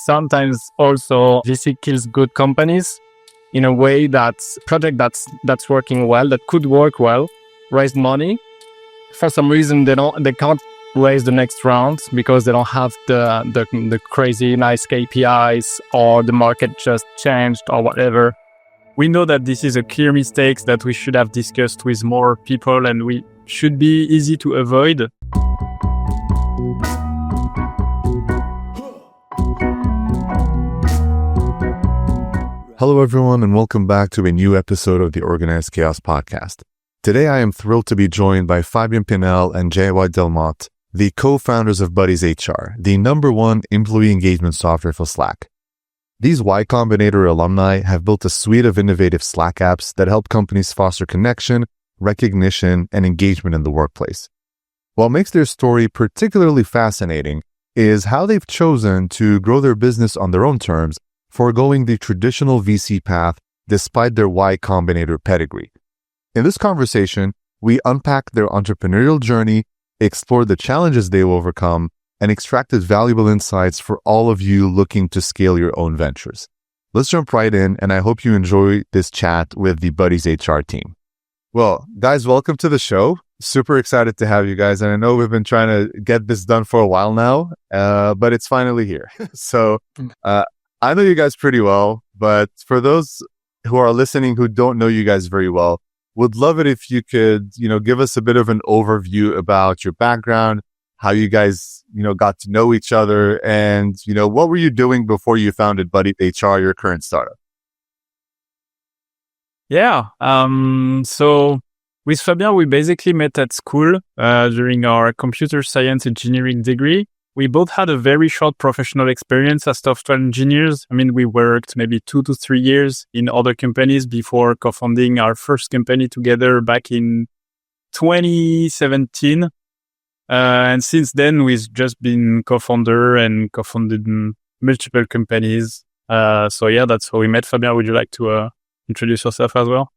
sometimes also VC kills good companies in a way that project that's working well, that could work well, raise money. For some reason, they can't raise the next round because they don't have the crazy nice KPIs, or the market just changed or whatever. We know that this is a clear mistake that we should have discussed with more people, and we should be easy to avoid. Hello, everyone, and welcome back to a new episode of the Organized Chaos podcast. Today, I am thrilled to be joined by Fabian Pinel and JY Delmotte, the co-founders of Buddies HR, the #1 employee engagement software for Slack. These Y Combinator alumni have built a suite of innovative Slack apps that help companies foster connection, recognition, and engagement in the workplace. What makes their story particularly fascinating is how they've chosen to grow their business on their own terms, foregoing the traditional VC path despite their Y Combinator pedigree. In this conversation, we unpack their entrepreneurial journey, explored the challenges they've overcome, and extracted valuable insights for all of you looking to scale your own ventures. Let's jump right in, and I hope you enjoy this chat with the Buddies HR team. Well, guys, welcome to the show. Super excited to have you guys, and I know we've been trying to get this done for a while now, but it's finally here. So I know you guys pretty well, but for those who are listening who don't know you guys very well, would love it if you could, give us a bit of an overview about your background, how you guys, got to know each other, and, what were you doing before you founded Buddies HR, your current startup? Yeah. So with Fabian, we basically met at school during our computer science engineering degree. We both had a very short professional experience as software engineers. I mean, we worked maybe 2 to 3 years in other companies before co-founding our first company together back in 2017. And since then, we've just been co-founder and co-founded multiple companies. So yeah, that's how we met. Fabian, would you like to introduce yourself as well?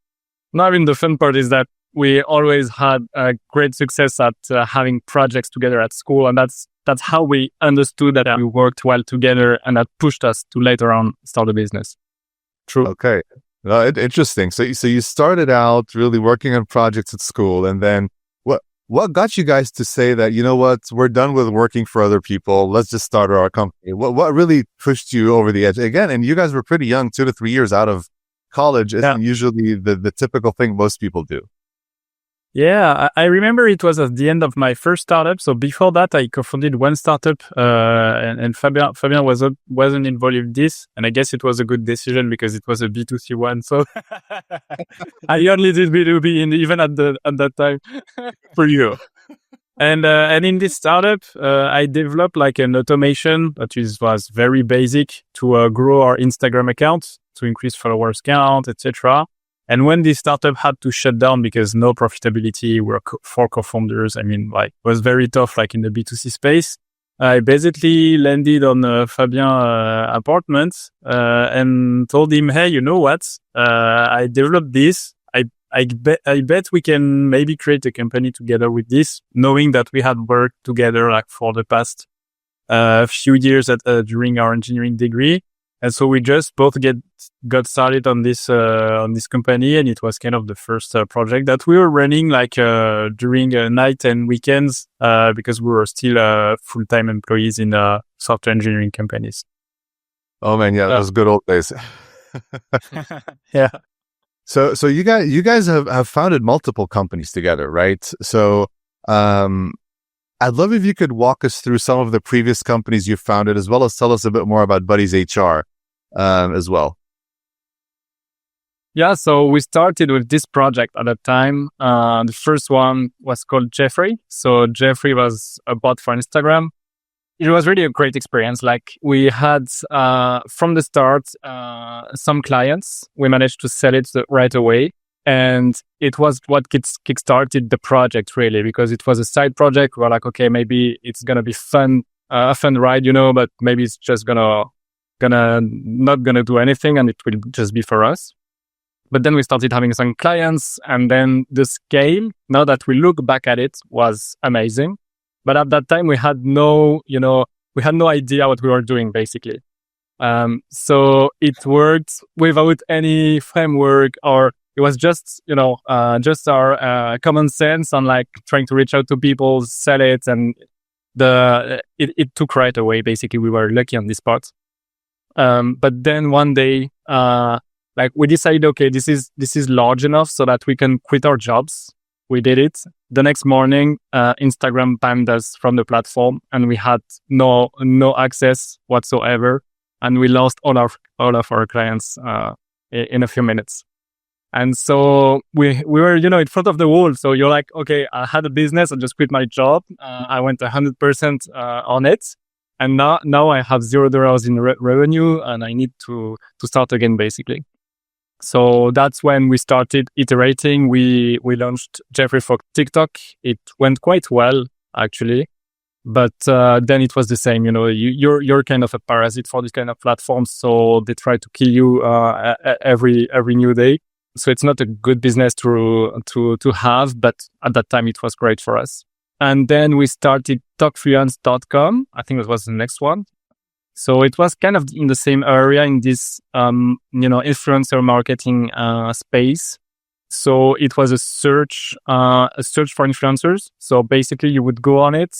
No, I mean, the fun part is that we always had great success at having projects together at school, and that's how we understood that we worked well together, and that pushed us to later on start a business. True. Okay. Interesting. So you started out really working on projects at school, and then what got you guys to say that, we're done with working for other people, let's just start our company? What really pushed you over the edge? Again, and you guys were pretty young, 2 to 3 years out of college isn't usually the typical thing most people do. Yeah, I remember it was at the end of my first startup. So before that, I co-founded one startup, and Fabian wasn't involved in this. And I guess it was a good decision because it was a B2C one. So I only did B2B even at that time for you. And in this startup, I developed like an automation that was very basic to grow our Instagram account, to increase followers count, etc. And when this startup had to shut down because no profitability, we're 4 co-founders. I mean, it was very tough, in the B2C space. I basically landed on Fabian's apartment and told him, hey, you know what? I developed this. I bet we can maybe create a company together with this, knowing that we had worked together for the past few years during our engineering degree. And so we just both got started on this company, and it was kind of the first project that we were running during night and weekends because we were still full-time employees in software engineering companies. Oh man, yeah, those good old days. Yeah. So you guys have founded multiple companies together, right? So I'd love if you could walk us through some of the previous companies you founded, as well as tell us a bit more about Buddies HR as well. Yeah, so we started with this project at that time. The first one was called Jeffrey. So Jeffrey was a bot for Instagram. It was really a great experience. We had, from the start, some clients. We managed to sell it right away. And it was what kickstarted the project, really, because it was a side project. We're like, okay, maybe it's going to be a fun ride, but maybe it's just not gonna do anything, and it will just be for us. But then we started having some clients, and then the scale, now that we look back at it, was amazing. But at that time, we had no idea what we were doing, basically. So it worked without any framework, or it was just, just our common sense on like trying to reach out to people, sell it, and it took right away. Basically, we were lucky on this part. But then one day, like we decided, okay, this is large enough so that we can quit our jobs. We did it. The next morning, Instagram banned us from the platform, and we had no access whatsoever, and we lost all of our clients in a few minutes. And so we were, in front of the wall. So you're like, okay, I had a business, I just quit my job. I went 100% on it, and now I have $0 in revenue, and I need to start again, basically. So that's when we started iterating. We launched Jeffrey for TikTok. It went quite well, actually. But then it was the same, you're kind of a parasite for this kind of platforms. So they try to kill you every new day. So it's not a good business to have, but at that time it was great for us. And then we started talkfluence.com. I think that was the next one. So it was kind of in the same area, in this, influencer marketing space. So it was a search for influencers. So basically you would go on it,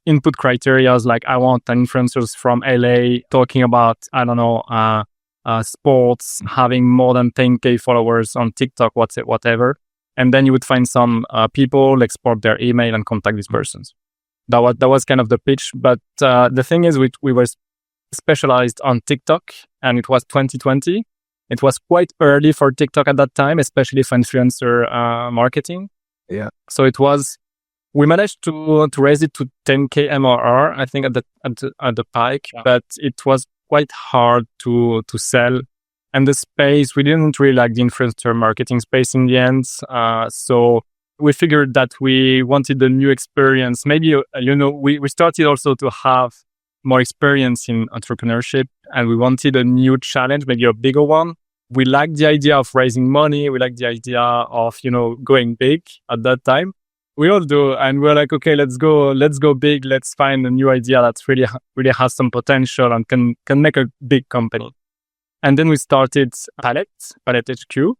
input criteria like, I want an influencers from LA talking about, I don't know, sports, having more than 10K followers on TikTok, whatever. And then you would find some people, export their email and contact these persons. That was kind of the pitch. But the thing is, we were specialized on TikTok, and it was 2020. It was quite early for TikTok at that time, especially for influencer marketing. Yeah. So we managed to raise it to 10K MRR, I think at the peak, but it was quite hard to sell. And the space, we didn't really like the influencer marketing space in the end. So we figured that we wanted a new experience. Maybe, we started also to have more experience in entrepreneurship, and we wanted a new challenge, maybe a bigger one. We liked the idea of raising money. We liked the idea of, going big at that time. We all do. And we're like, okay, let's go big. Let's find a new idea that really has some potential and can make a big company. And then we started Palette HQ.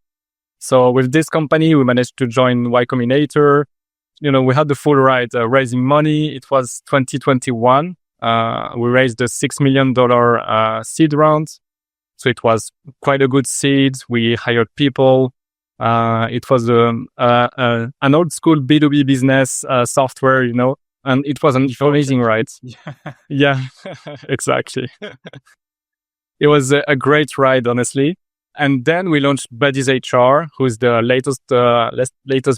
So with this company, we managed to join Y Combinator. We had the full ride raising money. It was 2021. We raised a $6 million seed round. So it was quite a good seed. We hired people. It was an old school B2B business software, and it was an amazing ride. Yeah, exactly. It was a great ride, honestly. And then we launched Buddies HR, who's the latest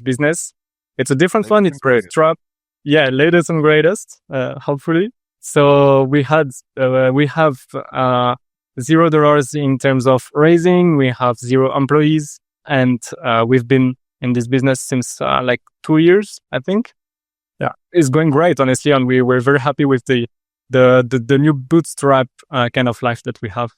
business. It's a different one. It's bootstrapped. Yeah, latest and greatest, hopefully. So we have $0 in terms of raising. We have 0 employees, and we've been in this business since 2 years, I think. Yeah, it's going great, honestly, and we're very happy with the new bootstrap kind of life that we have.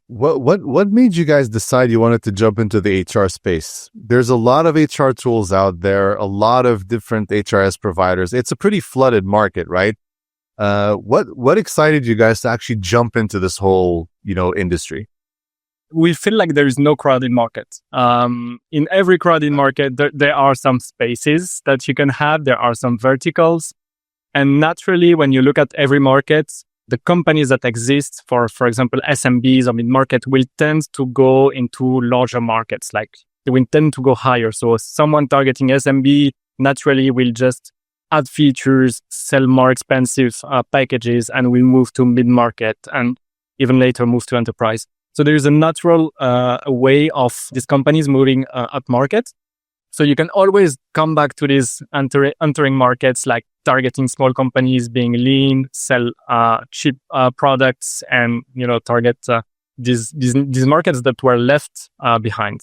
What made you guys decide you wanted to jump into the HR space? There's a lot of HR tools out there, a lot of different HRS providers. It's a pretty flooded market, right? What excited you guys to actually jump into this whole, industry? We feel like there is no crowded market. In every crowded market, there are some spaces that you can have. There are some verticals. And naturally, when you look at every market, the companies that exist for example, SMBs or mid-market will tend to go into larger markets. Like they will tend to go higher. So someone targeting SMB naturally will just add features, sell more expensive packages, and will move to mid-market and even later move to enterprise. So there is a natural way of these companies moving up market. So you can always come back to these entering markets, like targeting small companies, being lean, sell cheap products, and target these markets that were left behind.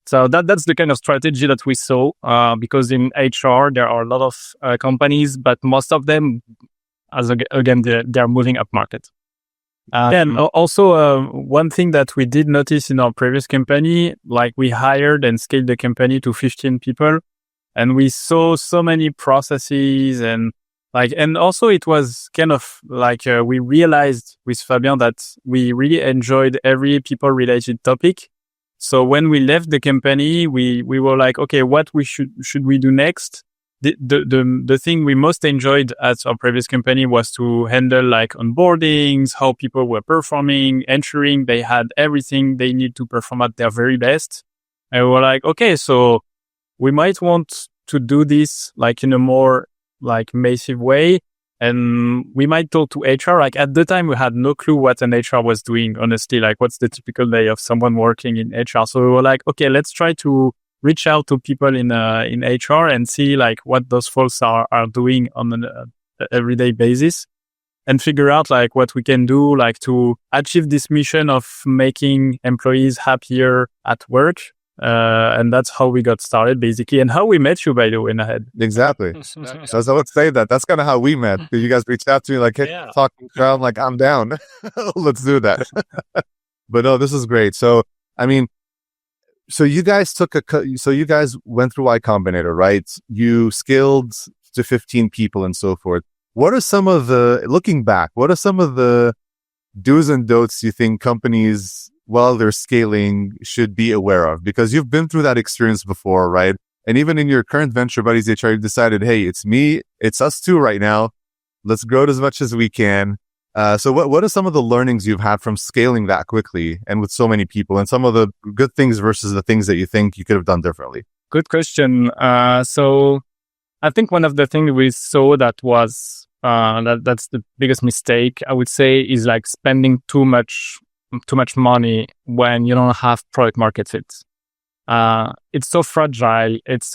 So that's the kind of strategy that we saw, because in HR there are a lot of companies, but most of them, they're moving up market. And also one thing that we did notice in our previous company, like we hired and scaled the company to 15 people, and we saw so many processes and Like, and also it was kind of like, we realized with Fabian that we really enjoyed every people related topic. So when we left the company, we were like, okay, what should we do next? The thing we most enjoyed at our previous company was to handle like onboardings, how people were performing, ensuring they had everything they need to perform at their very best. And we were like, okay, so we might want to do this like in a more like massive way. And we might talk to HR. Like at the time, we had no clue what an HR was doing, honestly, like what's the typical day of someone working in HR. So we were like, okay, let's try to reach out to people in HR and see like what those folks are doing on an everyday basis, and figure out like what we can do like to achieve this mission of making employees happier at work. And that's how we got started basically, and how we met you, by the way, Nahed. Exactly. So I would say that's kind of how we met. You guys reached out to me like, hey, talking crowd, like I'm down. Let's do that. But no, this is great. So, I mean, so you guys you guys went through Y Combinator, right? You scaled to 15 people and so forth. What are some of looking back, what are some of the do's and don'ts you think companies, while they're scaling, should be aware of? Because you've been through that experience before, right? And even in your current venture, Buddies HR, you've decided, hey, it's us two right now. Let's grow it as much as we can. So what are some of the learnings you've had from scaling that quickly and with so many people, and some of the good things versus the things that you think you could have done differently? Good question. So I think one of the things we saw that was, that's the biggest mistake, I would say, is like spending too much money when you don't have product market fit. It's so fragile. It's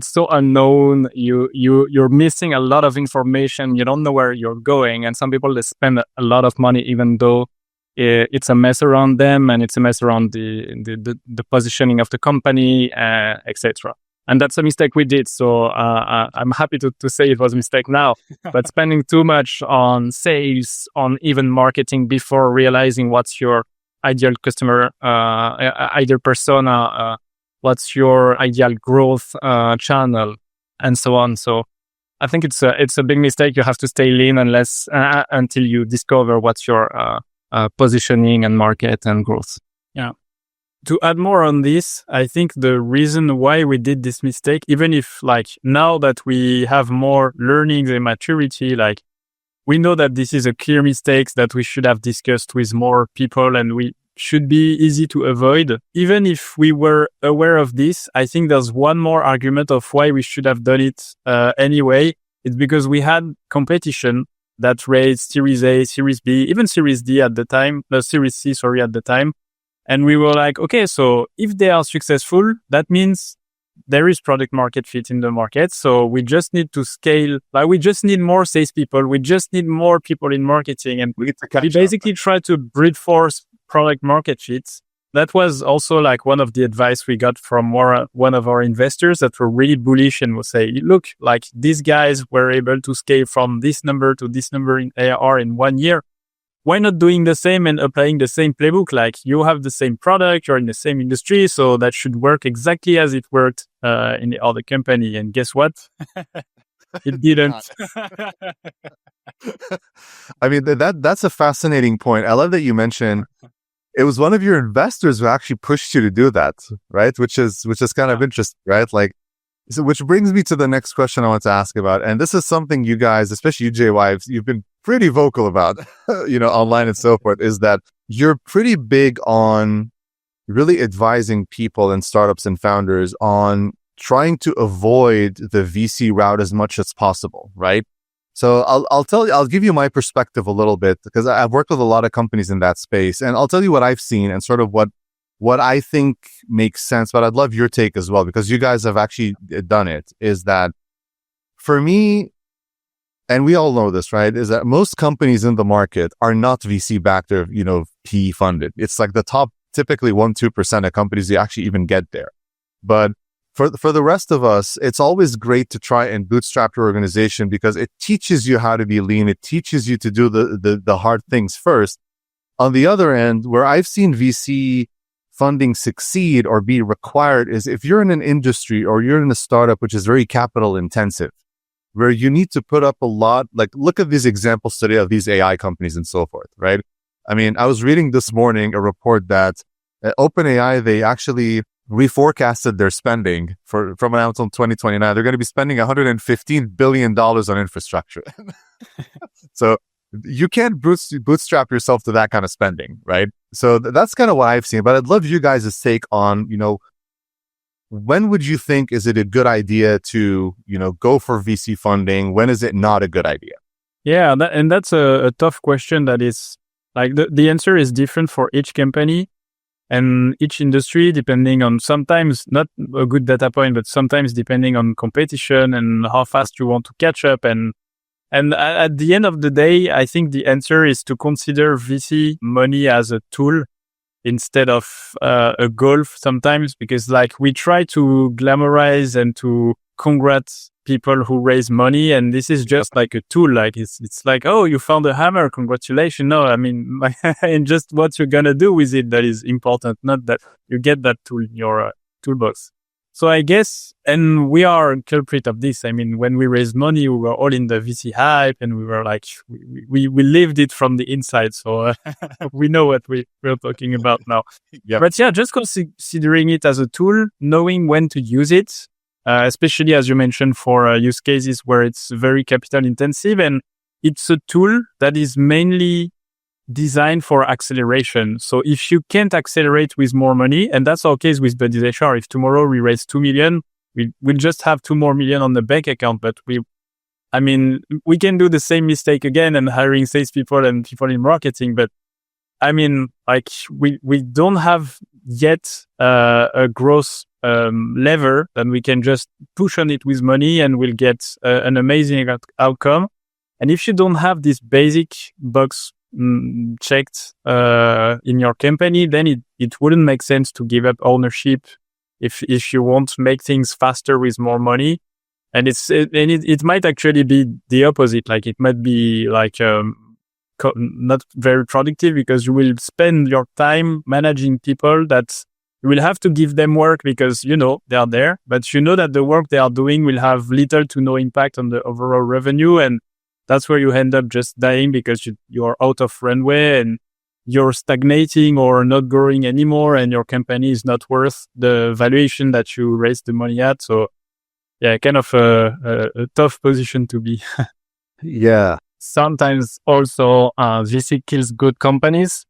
so unknown. You're missing a lot of information. You don't know where you're going. And some people, they spend a lot of money, even though it's a mess around them and it's a mess around the positioning of the company, etc. And that's a mistake we did. So I'm happy to say it was a mistake now. But spending too much on sales, on even marketing before realizing what's your ideal customer, ideal persona, what's your ideal growth channel, and so on. So I think it's a big mistake. You have to stay lean until you discover what's your positioning and market and growth. Yeah. To add more on this, I think the reason why we did this mistake, even if like now that we have more learnings and maturity, like we know that this is a clear mistake that we should have discussed with more people, and we should be easy to avoid. Even if we were aware of this, I think there's one more argument of why we should have done it anyway. It's because we had competition that raised Series A, Series B, even Series D at the time, Series C, at the time. And we were like, okay, so if they are successful, that means there is product market fit in the market. So we just need to scale. Like we just need more salespeople. We just need more people in marketing. And we basically try to brute force product market fits. That was also like one of the advice we got from one of our investors that were really bullish and will say, look, like these guys were able to scale from this number to this number in ARR in 1 year. Why not doing the same and applying the same playbook? Like you have the same product, you're in the same industry, so that should work exactly as it worked in the other company. And guess what? It didn't. I mean, that's a fascinating point. I love that you mentioned it was one of your investors who actually pushed you to do that, right? Which is kind of interesting, right? Like, so which brings me to the next question I want to ask about. And this is something you guys, especially you, JY, you've been pretty vocal about, online and so forth, is that you're pretty big on really advising people and startups and founders on trying to avoid the VC route as much as possible, right? So I'll give you my perspective a little bit, because I've worked with a lot of companies in that space, and I'll tell you what I've seen and sort of what I think makes sense. But I'd love your take as well, because you guys have actually done it. Is that for me, and we all know this, right, is that most companies in the market are not VC backed or, PE funded. It's like the top, typically 1-2% of companies who actually even get there. But for the rest of us, it's always great to try and bootstrap your organization, because it teaches you how to be lean. It teaches you to do the hard things first. On the other end, where I've seen VC funding succeed or be required is if you're in an industry or you're in a startup which is very capital intensive. where you need to put up a lot. Like, look at these examples today of these AI companies and so forth, right? I mean, I was reading this morning a report that OpenAI, they actually reforecasted their spending from now until 2029. They're going to be spending $115 billion on infrastructure. So you can't bootstrap yourself to that kind of spending, right? So that's kind of what I've seen. But I'd love you guys' take on, when would you think is it a good idea to, go for VC funding? When is it not a good idea? Yeah, that's a tough question. That is like the answer is different for each company and each industry, depending on sometimes not a good data point, but sometimes depending on competition and how fast you want to catch up. And at the end of the day, I think the answer is to consider VC money as a tool instead of a goal sometimes, because like we try to glamorize and to congrats people who raise money, and this is just like a tool. Like it's like, oh, you found a hammer, congratulations. No, I mean, and just what you're gonna do with it that is important, not that you get that tool in your toolbox. So I guess, and we are a culprit of this. I mean, when we raised money, we were all in the VC hype, and we were like, we lived it from the inside. So we know what we're talking about now. Yep. But yeah, just considering it as a tool, knowing when to use it, especially as you mentioned for use cases where it's very capital intensive, and it's a tool that is mainly designed for acceleration. So if you can't accelerate with more money, and that's our case with Buddies HR, if tomorrow we raise 2 million, we'll just have 2 more million on the bank account. But we can do the same mistake again and hiring salespeople and people in marketing. But I mean, like we don't have yet a growth lever that we can just push on it with money and we'll get an amazing outcome. And if you don't have this basic box checked in your company, then it wouldn't make sense to give up ownership if you want to make things faster with more money. And it might actually be the opposite. Like it might be like not very productive, because you will spend your time managing people that you will have to give them work because they are there, but that the work they are doing will have little to no impact on the overall revenue, and that's where you end up just dying because you're out of runway and you're stagnating or not growing anymore, and your company is not worth the valuation that you raised the money at. So yeah, kind of a tough position to be. Yeah. Sometimes also VC kills good companies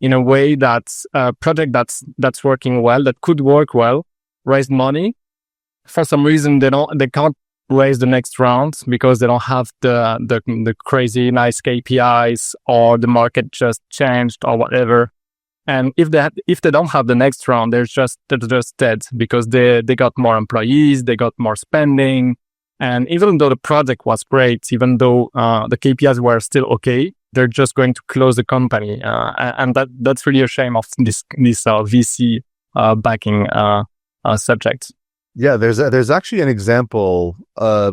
in a way that a project that's working well, that could work well, raise money. For some reason, they can't raise the next round because they don't have the crazy nice KPIs, or the market just changed or whatever. And if they don't have the next round, they're just dead because they got more employees, they got more spending. And even though the project was great, even though the KPIs were still okay, they're just going to close the company. And that's really a shame of this VC backing subject. Yeah, there's actually an example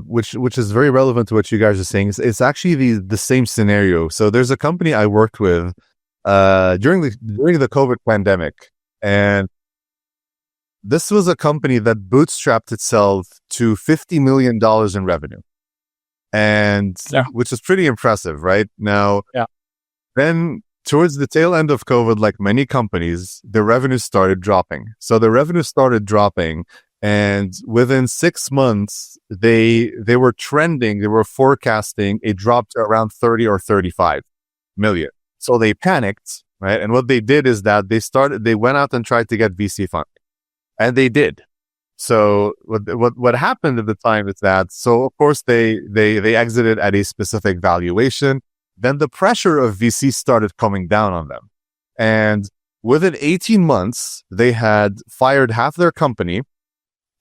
which is very relevant to what you guys are saying. It's actually the same scenario. So there's a company I worked with during the COVID pandemic, and this was a company that bootstrapped itself to $50 million in revenue, and which is pretty impressive, right? Now, then towards the tail end of COVID, like many companies, the revenue started dropping. So the revenue started dropping. And within 6 months, they were trending, they were forecasting a drop to around 30 or 35 million. So they panicked, right? And what they did is that they went out and tried to get VC funding. And they did. So what happened at the time is that, so of course they exited at a specific valuation. Then the pressure of VC started coming down on them. And within 18 months, they had fired half their company.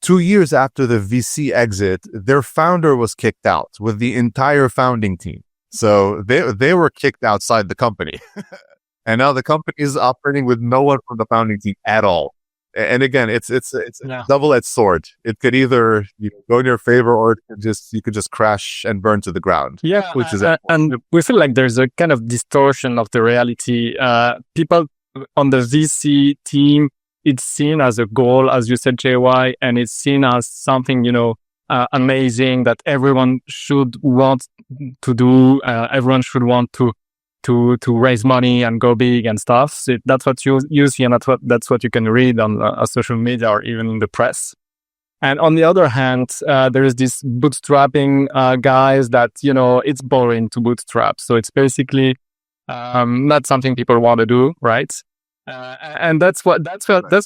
2 years after the VC exit, their founder was kicked out with the entire founding team. So they were kicked outside the company. And now the company is operating with no one from the founding team at all. And again, it's a double-edged sword. It could either go in your favor, or you could just crash and burn to the ground. Yeah, and we feel like there's a kind of distortion of the reality. People on the VC team, it's seen as a goal, as you said, JY, and it's seen as something, amazing, that everyone should want to do. Everyone should want to raise money and go big and stuff. So that's what you see, and that's what you can read on social media or even in the press. And on the other hand, there is this bootstrapping guys that, it's boring to bootstrap. So it's basically not something people want to do, right? And that's why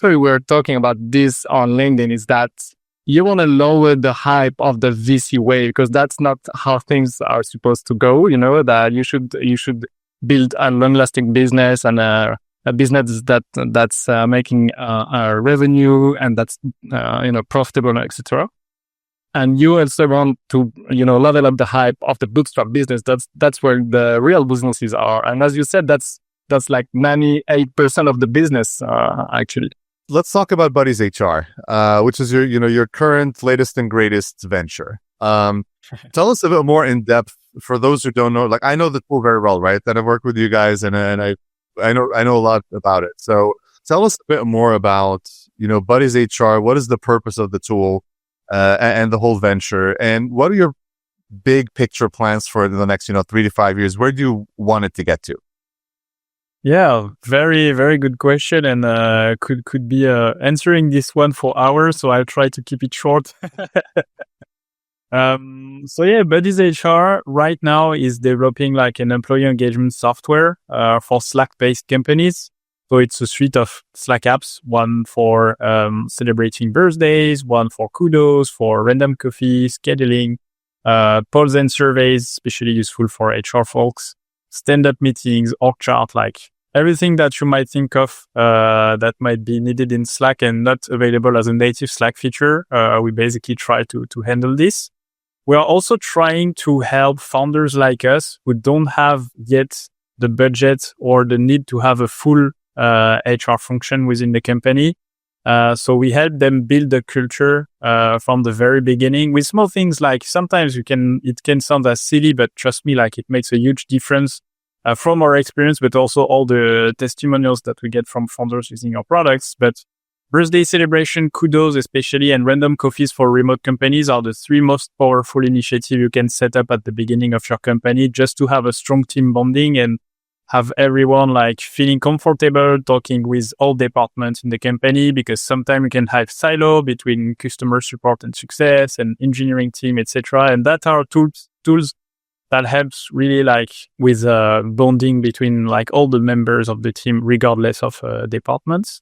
we were talking about this on LinkedIn, is that you want to lower the hype of the VC way, because that's not how things are supposed to go. That you should build a long-lasting business and a business that's making revenue and that's profitable, etc. And you also want to level up the hype of the bootstrap business. That's where the real businesses are. And as you said, that's like 98% of the business actually. Let's talk about Buddies HR, which is your current latest and greatest venture. Tell us a bit more in depth for those who don't know. Like, I know the tool very well, right? That I've worked with you guys, and I know a lot about it. So tell us a bit more about Buddies HR. What is the purpose of the tool and the whole venture, and what are your big picture plans for the next 3 to 5 years? Where do you want it to get to? Yeah, very, very good question, and could be answering this one for hours. So I'll try to keep it short. Buddies HR right now is developing like an employee engagement software for Slack-based companies. So it's a suite of Slack apps, one for celebrating birthdays, one for kudos, for random coffee, scheduling, polls and surveys, especially useful for HR folks, stand-up meetings, org chart, like everything that you might think of that might be needed in Slack and not available as a native Slack feature. We basically try to handle this. We are also trying to help founders like us who don't have yet the budget or the need to have a full HR function within the company. So we help them build the culture from the very beginning with small things like sometimes it can sound as silly, but trust me, like it makes a huge difference from our experience, but also all the testimonials that we get from founders using our products. But birthday celebration, kudos especially, and random coffees for remote companies are the 3 most powerful initiatives you can set up at the beginning of your company, just to have a strong team bonding and have everyone like feeling comfortable talking with all departments in the company, because sometimes you can have silo between customer support and success and engineering team, etc. And that are tools that helps really like with bonding between like all the members of the team, regardless of departments.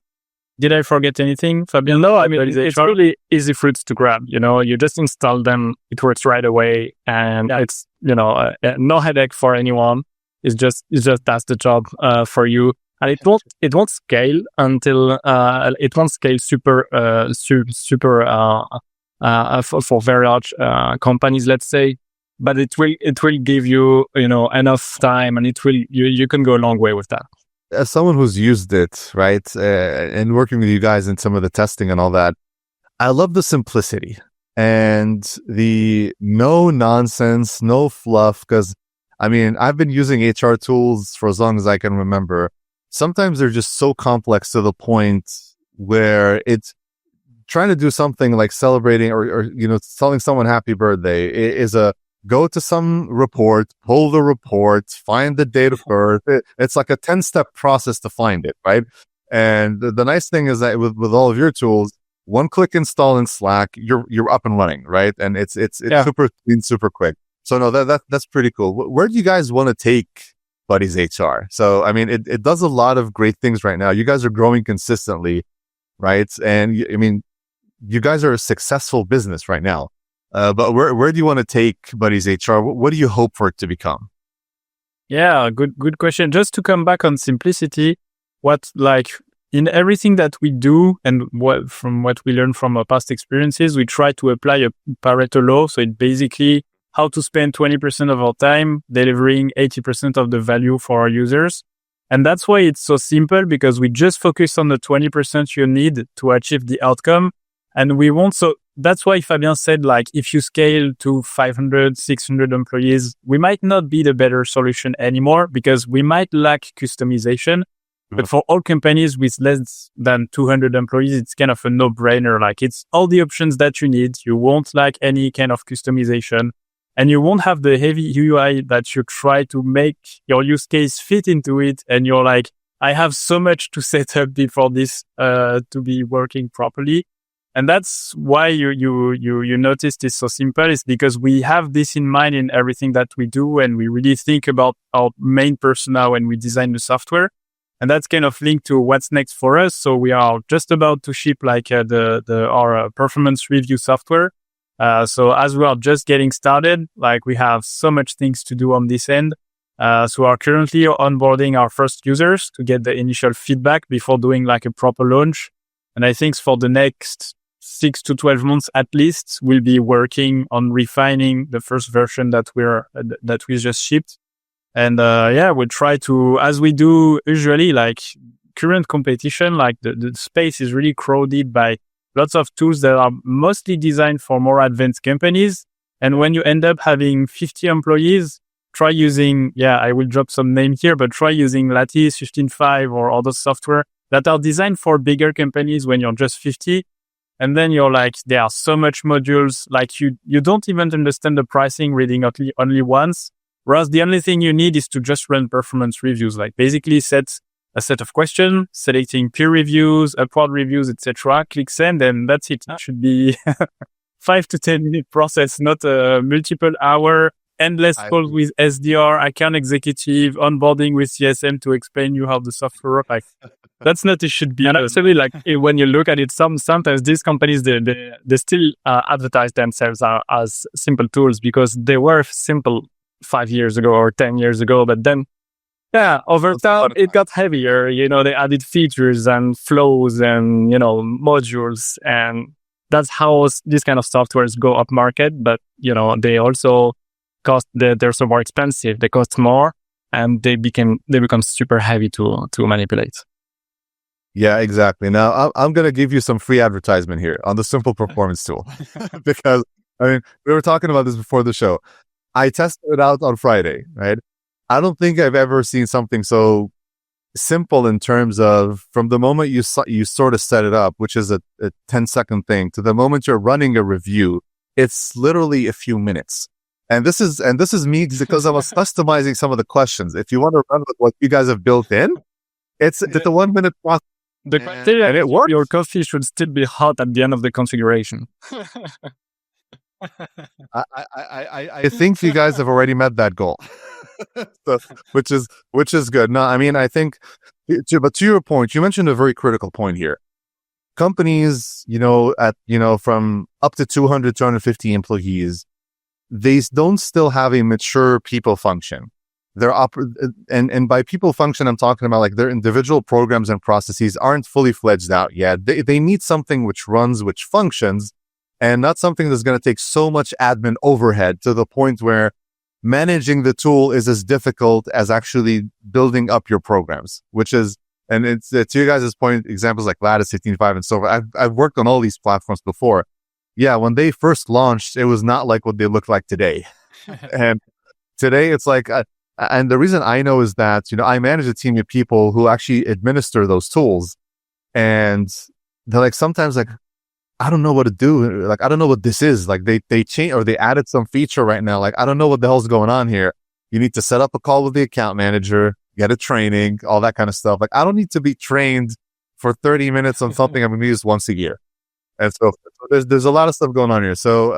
Did I forget anything, Fabian? No, I mean, it's really easy fruits to grab. You just install them, it works right away, and it's no headache for anyone. It's just does the job for you, and it won't scale until it won't scale super for very large companies, let's say. But it will give you enough time, and you can go a long way with that. As someone who's used it, right, and working with you guys in some of the testing and all that, I love the simplicity and the no nonsense, no fluff. Because I mean, I've been using HR tools for as long as I can remember. Sometimes they're just so complex to the point where it's trying to do something like celebrating or telling someone happy birthday is a go to some report, pull the report, find the date of birth. It's like a 10-step process to find it, right? And the nice thing is that with all of your tools, one click install in Slack, you're up and running, right? And it's super clean, super quick. So no, that's pretty cool. Where do you guys want to take Buddies HR? So, I mean, it does a lot of great things right now. You guys are growing consistently, right? And I mean, you guys are a successful business right now. But where do you want to take Buddies HR? What do you hope for it to become? Yeah, good question. Just to come back on simplicity, in everything that we do and from what we learned from our past experiences, we try to apply a Pareto law. So it basically how to spend 20% of our time delivering 80% of the value for our users. And that's why it's so simple, because we just focus on the 20% you need to achieve the outcome. And we won't. So that's why Fabian said, like, if you scale to 500, 600 employees, we might not be the better solution anymore, because we might lack customization. But for all companies with less than 200 employees, it's kind of a no-brainer. Like it's all the options that you need. You won't like any kind of customization, and you won't have the heavy UI that you try to make your use case fit into it. And you're like, I have so much to set up before this to be working properly. And that's why you notice this so simple, is because we have this in mind in everything that we do, and we really think about our main persona when we design the software. And that's kind of linked to what's next for us. So we are just about to ship like our performance review software. So as we are just getting started, like we have so much things to do on this end. So we are currently onboarding our first users to get the initial feedback before doing like a proper launch. And I think for the next 6 to 12 months at least, we'll be working on refining the first version that we just shipped. And we'll try to, as we do usually, like current competition, like the space is really crowded by lots of tools that are mostly designed for more advanced companies. And when you end up having 50 employees, try using, I will drop some name here, but try using Lattice 15.5 or other software that are designed for bigger companies when you're just 50. And then you're like, there are so much modules, like you don't even understand the pricing reading only once. Whereas the only thing you need is to just run performance reviews, like basically set a set of questions, selecting peer reviews, upward reviews, etc. Click send, and that's it. It should be 5 to 10 minute process, not a multiple hour, endless calls with SDR, account executive, onboarding with CSM to explain you how the software works. Like that's not, it should be. And actually, like when you look at it, sometimes these companies, they still advertise themselves as simple tools because they were simple 5 years ago or 10 years ago, but then over time it got heavier. They added features and flows and modules, and that's how these kind of softwares go up market. But they also cost, they're so more expensive, they cost more, and they become super heavy to manipulate. Yeah, exactly. Now I'm going to give you some free advertisement here on the simple performance tool because we were talking about this before the show. I tested it out on Friday, right? I don't think I've ever seen something so simple in terms of from the moment you sort of set it up, which is a 10-second thing, to the moment you're running a review, it's literally a few minutes. And this is me because I was customizing some of the questions. If you want to run with what you guys have built in, it's the 1 minute process. The criteria, and it works. Your coffee should still be hot at the end of the configuration. I think you guys have already met that goal, so, which is good. No, I think, but to your point, you mentioned a very critical point here. Companies, from up to 200, 250 employees, they don't still have a mature people function. And by people function, I'm talking about like their individual programs and processes aren't fully fledged out yet. They need something which runs, which functions, and not something that's going to take so much admin overhead to the point where managing the tool is as difficult as actually building up your programs, which is, and it's to you guys' point, examples like Lattice 15.5 and so forth. I've worked on all these platforms before. Yeah, when they first launched, it was not like what they look like today. And today it's like, and the reason I know is that, I manage a team of people who actually administer those tools. And they're like, sometimes like, I don't know what to do. Like, I don't know what this is. Like they changed or they added some feature right now. Like, I don't know what the hell's going on here. You need to set up a call with the account manager, get a training, all that kind of stuff. Like, I don't need to be trained for 30 minutes on something I'm going to use once a year. And so there's a lot of stuff going on here. So,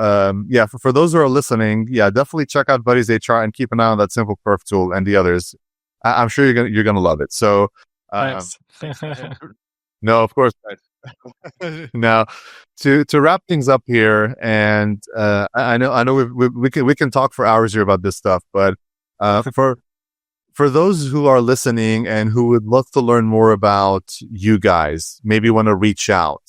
for those who are listening, definitely check out Buddy's HR and keep an eye on that simple perf tool and the others. I'm sure you're gonna love it. So, no, of course. Now, to wrap things up here, and I know we can talk for hours here about this stuff, but for those who are listening and who would love to learn more about you guys, maybe want to reach out,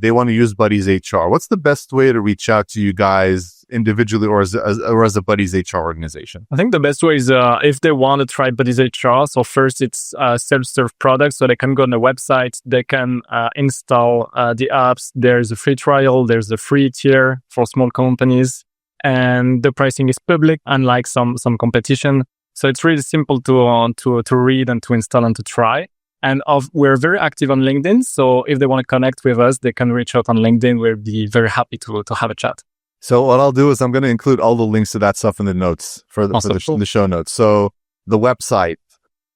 they want to use Buddy's HR. What's the best way to reach out to you guys individually or as a Buddy's HR organization? I think the best way is if they want to try Buddy's HR. So first, it's self-serve product, so they can go on the website, they can install the apps. There's a free trial, there's a free tier for small companies, and the pricing is public, unlike some competition. So it's really simple to read and to install and to try. And we're very active on LinkedIn. So if they want to connect with us, they can reach out on LinkedIn. We'll be very happy to have a chat. So what I'll do is I'm going to include all the links to that stuff in the notes for the show notes. So the website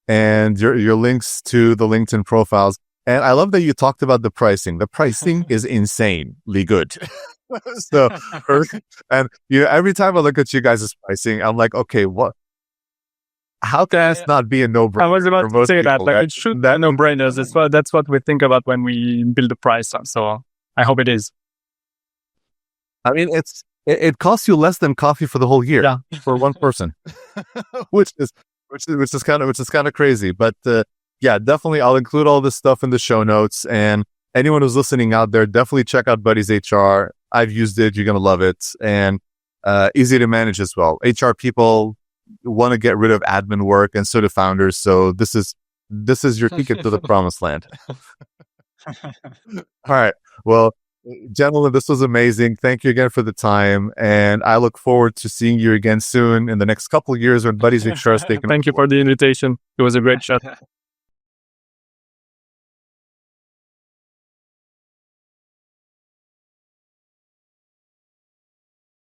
and your links to the LinkedIn profiles. And I love that you talked about the pricing. The pricing is insanely good. So, and every time I look at you guys' pricing, I'm like, okay, how can this not be a no-brainer? I was about to say that. Like, it should be a no-brainer. That's what we think about when we build the price. So I hope it is. I mean, it costs you less than coffee for the whole year for one person, which is kind of crazy. But yeah, definitely, I'll include all this stuff in the show notes. And anyone who's listening out there, definitely check out Buddy's HR. I've used it; you're gonna love it, and easy to manage as well. HR people want to get rid of admin work, and so do founders. So this is your ticket to the promised land. All right, well. Gentlemen, this was amazing. Thank you again for the time. And I look forward to seeing you again soon in the next couple of years when Buddy's HR is taken. Thank you for the invitation. It was a great chat.